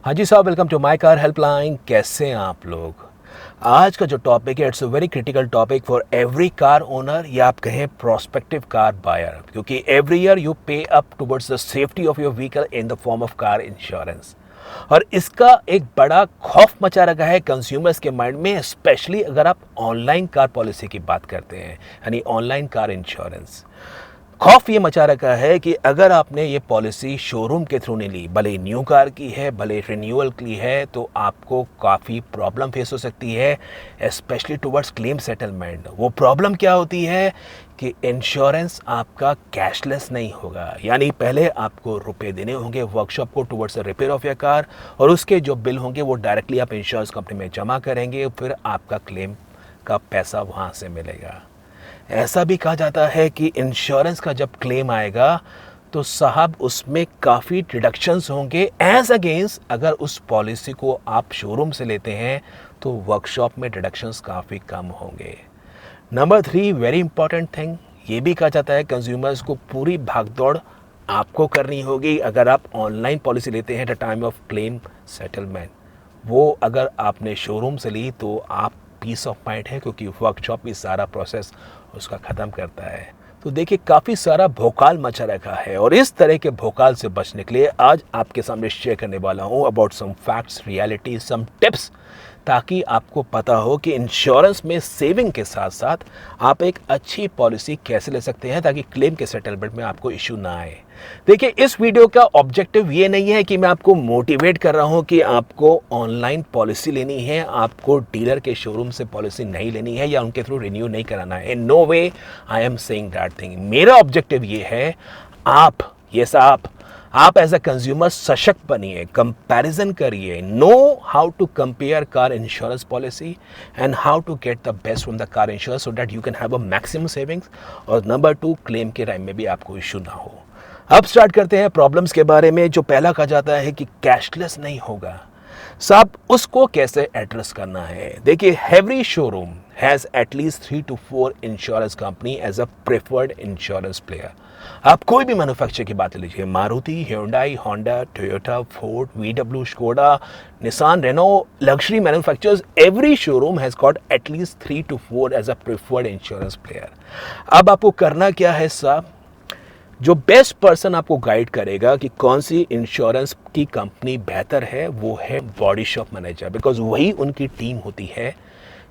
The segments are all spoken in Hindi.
हाँ जी साहब, welcome to my car helpline. कैसे हैं आप लोग? आज का जो टॉपिक है, it's a very critical topic for every car owner या आप कहें प्रोस्पेक्टिव कार बायर, क्योंकि every year you pay up towards the safety of your vehicle in the form of car insurance. और इसका एक बड़ा खौफ मचा रखा है कंज्यूमर्स के माइंड में, स्पेशली अगर आप ऑनलाइन कार पॉलिसी की बात करते हैं, यानी ऑनलाइन कार इंश्योरेंस। खौफ ये मचा रखा है कि अगर आपने ये पॉलिसी शोरूम के थ्रू नहीं ली, भले न्यू कार की है, भले रिन्यूअल की है, तो आपको काफ़ी प्रॉब्लम फेस हो सकती है, स्पेशली टुवर्ड्स क्लेम सेटलमेंट। वो प्रॉब्लम क्या होती है कि इंश्योरेंस आपका कैशलेस नहीं होगा, यानी पहले आपको रुपए देने होंगे वर्कशॉप को towards the repair of your car, और उसके जो बिल होंगे वो डायरेक्टली आप इंश्योरेंस कंपनी में जमा करेंगे, फिर आपका क्लेम का पैसा वहाँ से मिलेगा। ऐसा भी कहा जाता है कि इंश्योरेंस का जब क्लेम आएगा तो साहब उसमें काफ़ी डिडक्शंस होंगे एज अगेंस्ट अगर उस पॉलिसी को आप शोरूम से लेते हैं तो वर्कशॉप में डिडक्शंस काफ़ी कम होंगे। नंबर 3 वेरी इंपॉर्टेंट थिंग, ये भी कहा जाता है कंज्यूमर्स को पूरी भागदौड़ आपको करनी होगी अगर आप ऑनलाइन पॉलिसी लेते हैं at the time of claim settlement. वो अगर आपने शोरूम से ली तो आप पीस ऑफ माइंड है, क्योंकि वर्कशॉप भी सारा प्रोसेस उसका ख़त्म करता है। तो देखिए काफ़ी सारा भोकाल मचा रखा है, और इस तरह के भोकाल से बचने के लिए आज आपके सामने शेयर करने वाला हूँ about some facts, reality, some tips, ताकि आपको पता हो कि इंश्योरेंस में सेविंग के साथ साथ आप एक अच्छी पॉलिसी कैसे ले सकते हैं ताकि क्लेम के सेटलमेंट में आपको इश्यू ना आए। देखिए, इस वीडियो का ऑब्जेक्टिव ये नहीं है कि मैं आपको मोटिवेट कर रहा हूँ कि आपको ऑनलाइन पॉलिसी लेनी है, आपको डीलर के शोरूम से पॉलिसी नहीं लेनी है या उनके थ्रू रिन्यू नहीं कराना है। In no way I am saying that thing. मेरा ऑब्जेक्टिव ये है, आप एज अ कंज्यूमर सशक्त बनिए, कंपैरिजन करिए, know how to compare car insurance policy and how to get the best from the car insurance so that you can have a maximum savings, और नंबर 2 क्लेम के टाइम में भी आपको इशू ना हो। अब स्टार्ट करते हैं प्रॉब्लम्स के बारे में। जो पहला कहा जाता है कि कैशलेस नहीं होगा, साहब उसको कैसे एड्रेस करना है? देखिए, every showroom has at least 3 to 4 insurance company as a preferred insurance player. आप कोई भी मैन्युफैक्चरर की बात लीजिए, Maruti, Hyundai, Honda, Toyota, Ford, VW, Skoda, Nissan, Renault, luxury manufacturers, every showroom has got at least 3 to 4 as a preferred insurance player. अब आपको करना क्या है साहब? जो बेस्ट पर्सन आपको गाइड करेगा कि कौन सी इंश्योरेंस की कंपनी बेहतर है, वो है बॉडी शॉप मैनेजर, बिकॉज वही उनकी टीम होती है।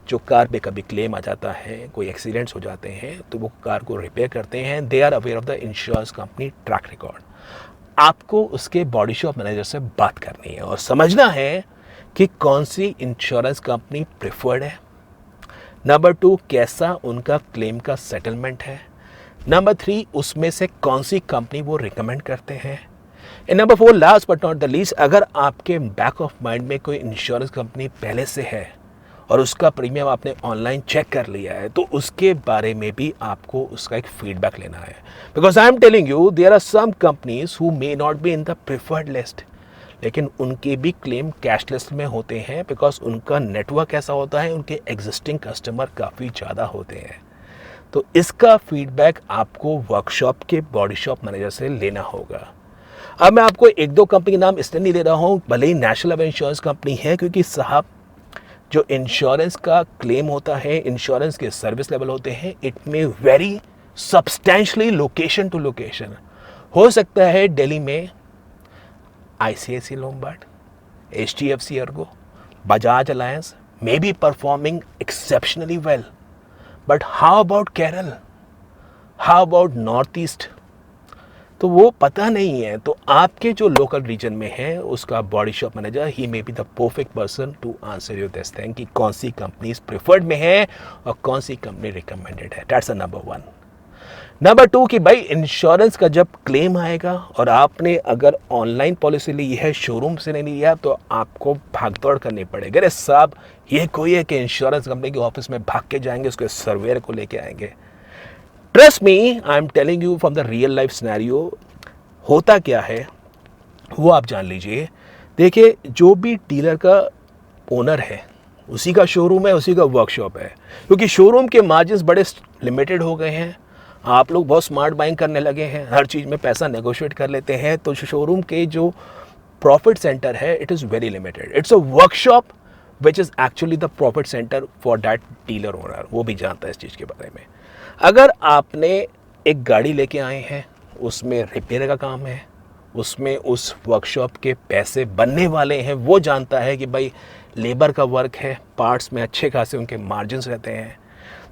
जो कार पे कभी क्लेम आ जाता है, कोई एक्सीडेंट्स हो जाते हैं, तो वो कार को रिपेयर करते हैं। They are aware of the insurance company track record. आपको उसके बॉडी शॉप मैनेजर से बात करनी है और समझना है कि कौन सी इंश्योरेंस कंपनी प्रेफर्ड है। नंबर 2, कैसा उनका क्लेम का सेटलमेंट है। नंबर 3, उसमें से कौन सी कंपनी वो रिकमेंड करते हैं। And number 4, last but not the least, अगर आपके बैक ऑफ माइंड में कोई इंश्योरेंस कंपनी पहले से है और उसका प्रीमियम आपने ऑनलाइन चेक कर लिया है, तो उसके बारे में भी आपको उसका एक फीडबैक लेना है। Because I am telling you, there are some companies who may not be in the preferred list, लेकिन उनके भी क्लेम कैशलेस में होते हैं, बिकॉज उनका नेटवर्क ऐसा होता है, उनके एग्जिस्टिंग कस्टमर काफ़ी ज़्यादा होते हैं। तो इसका फीडबैक आपको वर्कशॉप के बॉडी शॉप मैनेजर से लेना होगा। अब मैं आपको 1-2 कंपनी के नाम इसलिए नहीं दे रहा हूँ, भले ही नेशनल लेवल इंश्योरेंस कंपनी है, क्योंकि साहब जो इंश्योरेंस का क्लेम होता है, इंश्योरेंस के सर्विस लेवल होते हैं, it may vary substantially location to location. हो सकता है दिल्ली में ICICI Lombard, HDFC Ergo, Bajaj Allianz may be performing exceptionally well, but how about Kerala? How about north east? तो वो पता नहीं है। तो आपके जो लोकल रीजन में है, उसका बॉडी शॉप मैनेजर ही may be the perfect person to answer you this thing कि कौन सी कंपनी प्रेफर्ड में है और कौन सी कंपनी रिकमेंडेड है। That's number 1। नंबर 2 कि भाई इंश्योरेंस का जब क्लेम आएगा और आपने अगर ऑनलाइन पॉलिसी ली है, शोरूम से नहीं लिया, तो आपको भागदौड़ करनी पड़ेगी। अरे साहब, ये कोई है कि इंश्योरेंस कंपनी के ऑफिस में भाग के जाएंगे, उसके सर्वेयर को लेके आएंगे। Trust me, I am telling you from the real life scenario. होता क्या है वो आप जान लीजिए। देखिए, जो भी डीलर का ओनर है, उसी का शोरूम है, उसी का वर्कशॉप है, क्योंकि शोरूम के मार्जिन्स बड़े लिमिटेड हो गए हैं। आप लोग बहुत स्मार्ट बाइंग करने लगे हैं, हर चीज़ में पैसा नेगोशिएट कर लेते हैं, तो शोरूम के जो प्रॉफिट सेंटर है, it is very limited. It's a workshop which is actually the profit centre for that dealer owner. वो भी जानता है इस चीज़ के बारे में. अगर आपने एक गाड़ी लेके आए हैं, उसमें रिपेयर का काम है, उसमें उस वर्कशॉप के पैसे बनने वाले हैं, वो जानता है कि भाई लेबर का वर्क है, पार्ट्स में अच्छे खासे उनके मार्जिन्स रहते हैं,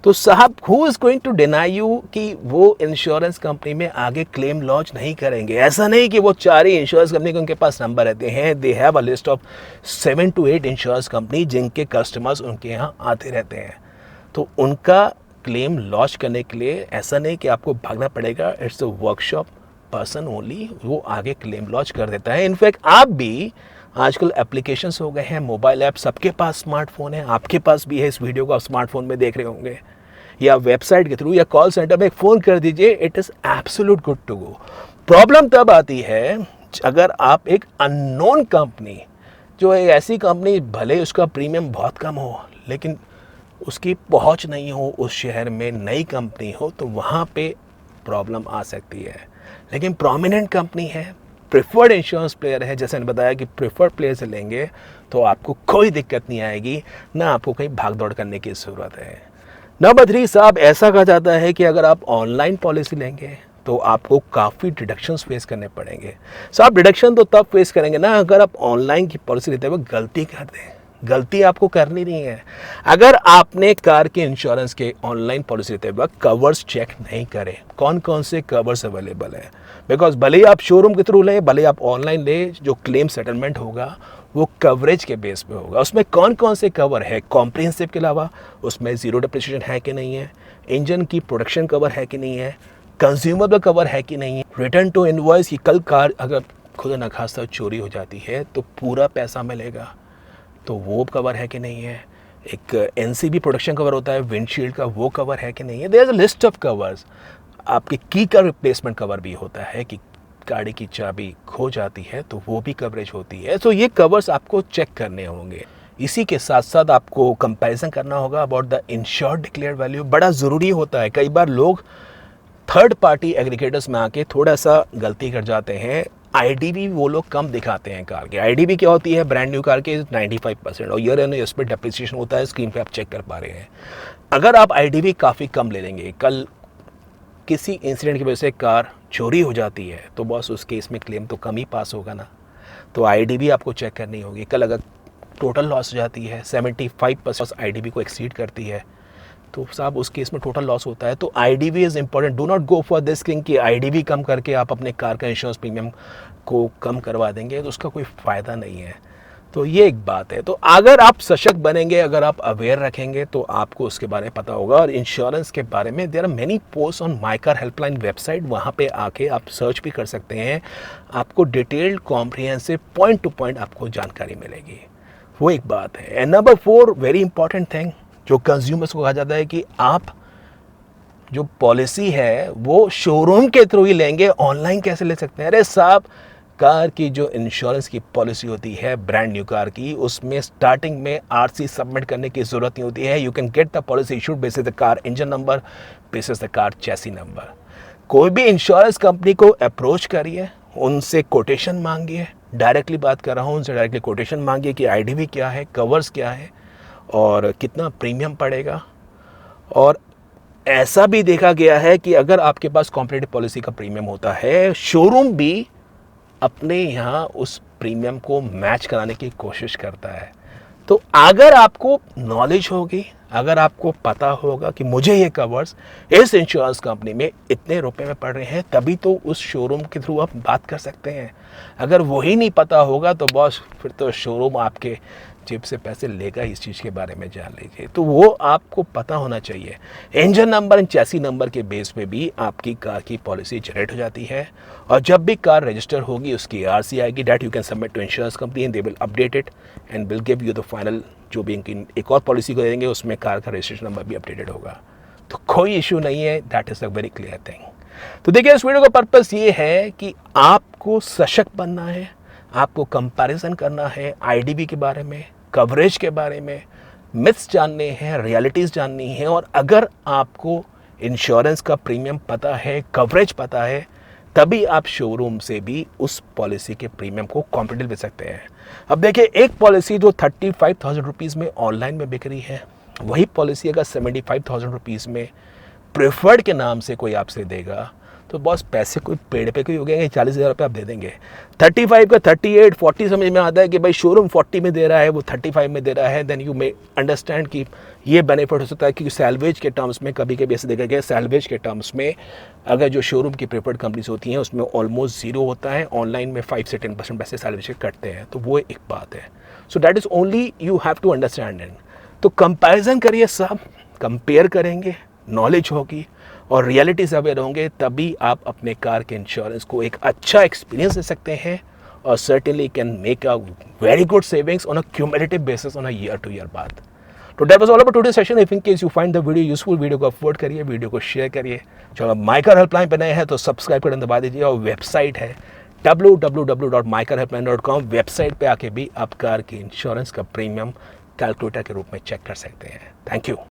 तो साहब who is going to deny you कि वो इंश्योरेंस कंपनी में आगे क्लेम लॉन्च नहीं करेंगे. ऐसा नहीं कि वो 4 ही इंश्योरेंस कंपनी के उनके पास नंबर रहते हैं. They have a list of 7 to 8 insurance company जिनके कस्टमर्स उनके यहाँ आते रहते हैं. तो उनका क्लेम लॉन्च करने के लिए ऐसा नहीं कि आपको भागना पड़ेगा. It's a workshop person only, वो आगे क्लेम लॉन्च कर देता है. इनफैक्ट आप भी आजकल एप्लीकेशंस हो गए हैं, मोबाइल ऐप, सबके पास स्मार्टफोन है, आपके पास भी है. इस वीडियो को आप स्मार्टफोन में देख रहे होंगे, या वेबसाइट के थ्रू या कॉल सेंटर में एक फ़ोन कर दीजिए. It is absolute good to go. Problem तब आती है अगर आप एक अननोन कंपनी, जो एक ऐसी कंपनी भले उसका प्रीमियम बहुत कम हो लेकिन उसकी पहुंच नहीं हो उस शहर में, नई कंपनी हो, तो वहाँ पे प्रॉब्लम आ सकती है. लेकिन प्रोमिनेंट कंपनी है, प्रेफर्ड इंश्योरेंस प्लेयर है, जैसे मैंने बताया कि प्रेफर्ड प्लेयर से लेंगे तो आपको कोई दिक्कत नहीं आएगी, ना आपको कहीं भाग दौड़ करने की ज़रूरत है. नंबर 3 साहब, ऐसा कहा जाता है कि अगर आप ऑनलाइन पॉलिसी लेंगे तो आपको काफ़ी डिडक्शंस फेस करने पड़ेंगे. साहब डिडक्शन तो तब फेस करेंगे ना अगर आप ऑनलाइन की पॉलिसी लेते हुए गलती कर दें. गलती आपको करनी नहीं है. अगर आपने कार के इंश्योरेंस के ऑनलाइन पॉलिसी लेते वक्त कवर्स चेक नहीं करें, कौन कौन से कवर्स अवेलेबल हैं, बिकॉज भले ही आप शोरूम के थ्रू लें, भले आप ऑनलाइन लें, जो क्लेम सेटलमेंट होगा वो कवरेज के बेस पे होगा. उसमें कौन कौन से कवर है, कॉम्प्रिहेंसिव के अलावा उसमें ज़ीरो डेप्रिसिएशन है कि नहीं है, इंजन की प्रोडक्शन कवर है कि नहीं है, कंज्यूमर कवर है कि नहीं है, रिटर्न टू इनवॉइस की कल कार अगर खुदा न खास्ता चोरी हो जाती है तो पूरा पैसा मिलेगा, तो वो कवर है कि नहीं है, एक एनसीबी प्रोडक्शन कवर होता है विंडशील्ड का, वो कवर है कि नहीं है. There is a list of covers. आपकी की का रिप्लेसमेंट कवर भी होता है कि गाड़ी की चाबी खो जाती है तो वो भी कवरेज होती है. तो ये कवर्स आपको चेक करने होंगे. इसी के साथ साथ आपको कंपैरिजन करना होगा about the insured declared value. बड़ा ज़रूरी होता है. कई बार लोग थर्ड पार्टी एग्रीगेटर्स में आके थोड़ा सा गलती कर जाते हैं. आईडीबी वो लोग कम दिखाते हैं कार के. आईडीबी क्या होती है, ब्रांड न्यू कार के 95% और ईयर एंड इस पर डेप्रिसिएशन होता है. स्क्रीन पे आप चेक कर पा रहे हैं. अगर आप आईडीबी काफ़ी कम ले लेंगे, कल किसी इंसिडेंट की वजह से कार चोरी हो जाती है तो बॉस उस केस में क्लेम तो कम ही पास होगा ना. तो आईडीबी आपको चेक करनी होगी. कल अगर टोटल लॉस हो जाती है 75% आईडीबी को एक्सीड करती है तो साहब उस केस में टोटल लॉस होता है. तो IDB is important. Do not go for this thing कि आईडीबी कम करके आप अपने कार का इंश्योरेंस प्रीमियम को कम करवा देंगे तो उसका कोई फ़ायदा नहीं है. तो ये एक बात है. तो अगर आप सशक्त बनेंगे, अगर आप अवेयर रखेंगे तो आपको उसके बारे में पता होगा. और इंश्योरेंस के बारे में there are many post on my car helpline website, वहाँ पे आके आप सर्च भी कर सकते हैं. आपको detailed comprehensive point two point आपको जानकारी मिलेगी. वो एक बात है. And number 4 very important thing जो कंज्यूमर्स को कहा जाता है कि आप जो पॉलिसी है वो शोरूम के थ्रू ही लेंगे, ऑनलाइन कैसे ले सकते हैं. अरे साहब, कार की जो इंश्योरेंस की पॉलिसी होती है ब्रांड न्यू कार की, उसमें स्टार्टिंग में आरसी सबमिट करने की ज़रूरत नहीं होती है. You can get the policy issued basis the car engine number, basis the car chassis number. कोई भी इंश्योरेंस कंपनी को अप्रोच करिए, उनसे कोटेशन मांगिए. डायरेक्टली बात कर रहा हूँ, उनसे डायरेक्टली कोटेशन मांगिए कि आईडीवी क्या है, कवर्स क्या है और कितना प्रीमियम पड़ेगा. और ऐसा भी देखा गया है कि अगर आपके पास कॉम्पिटिटिव पॉलिसी का प्रीमियम होता है, शोरूम भी अपने यहाँ उस प्रीमियम को मैच कराने की कोशिश करता है. तो अगर आपको नॉलेज होगी, अगर आपको पता होगा कि मुझे ये कवर्स इस इंश्योरेंस कंपनी में इतने रुपए में पड़ रहे हैं, तभी तो उस शोरूम के थ्रू आप बात कर सकते हैं. अगर वही नहीं पता होगा तो बॉस फिर तो शोरूम आपके जेब से पैसे लेगा. इस चीज़ के बारे में जान लीजिए. तो वो आपको पता होना चाहिए. Engine number and chassis number के बेस पे भी आपकी कार की पॉलिसी जनरेट हो जाती है. और जब भी कार रजिस्टर होगी उसकी आरसी आएगी, that you can submit to insurance company and they will update it and will give you the final. जो भी इनकी एक और पॉलिसी को देंगे उसमें कार का रजिस्ट्रेशन नंबर भी अपडेटेड होगा. तो कोई इशू नहीं है. That is a very clear thing. तो देखिए, इस वीडियो का पर्पस ये है कि आपको सशक्त बनना है, आपको कंपैरिजन करना है आईडीबी के बारे में, कवरेज के बारे में, मिथ्स जानने हैं, रियलिटीज़ जाननी है. और अगर आपको इंश्योरेंस का प्रीमियम पता है, कवरेज पता है, तभी आप शोरूम से भी उस पॉलिसी के प्रीमियम को कॉम्पिटिटिव बेच सकते हैं। अब देखिए, एक पॉलिसी जो 35,000 रुपीज़ में ऑनलाइन में बिक रही है, वही पॉलिसी अगर 75,000 रुपीज़ में प्रेफर्ड के नाम से कोई आपसे देगा, तो बॉस पैसे कोई पेड़ पे कोई हो गए, 40,000 रुपये आप दे देंगे। 35 का 38 40 समझ में आता है कि भाई शोरूम 40 में दे रहा है, वो 35 में दे रहा है, देन यू मे अंडरस्टैंड कि ये बेनिफिट हो सकता है। क्योंकि सैलवेज के टर्म्स में कभी कभी ऐसे देखा गया, सैलवेज के टर्म्स में अगर जो शोरूम की प्रेफर्ड कंपनीज होती हैं उसमें ऑलमोस्ट जीरो होता है, ऑनलाइन में 5 से 10% पैसे सैलवेज के कटते हैं, तो वो एक बात है। So that is only you have to understand it. तो कंपैरिजन करिए, सब कंपेयर करेंगे, नॉलेज होगी और रियलिटी से अवेयर होंगे, तभी आप अपने कार के इंश्योरेंस को एक अच्छा एक्सपीरियंस दे सकते हैं और certainly can make a very good savings on a cumulative basis on a year two year बाद। तो that was all about today session. If in case you find the video useful, video को फॉरवर्ड करिए, वीडियो को शेयर करिए। जो आप माइकार हेल्पलाइन पर नए हैं तो सब्सक्राइब बटन दबा दीजिए और वेबसाइट है www.mycarhelpline.com। वेबसाइट पे आके भी आप कार के इंश्योरेंस का प्रीमियम कैलकुलेटर के रूप में चेक कर सकते हैं। Thank you.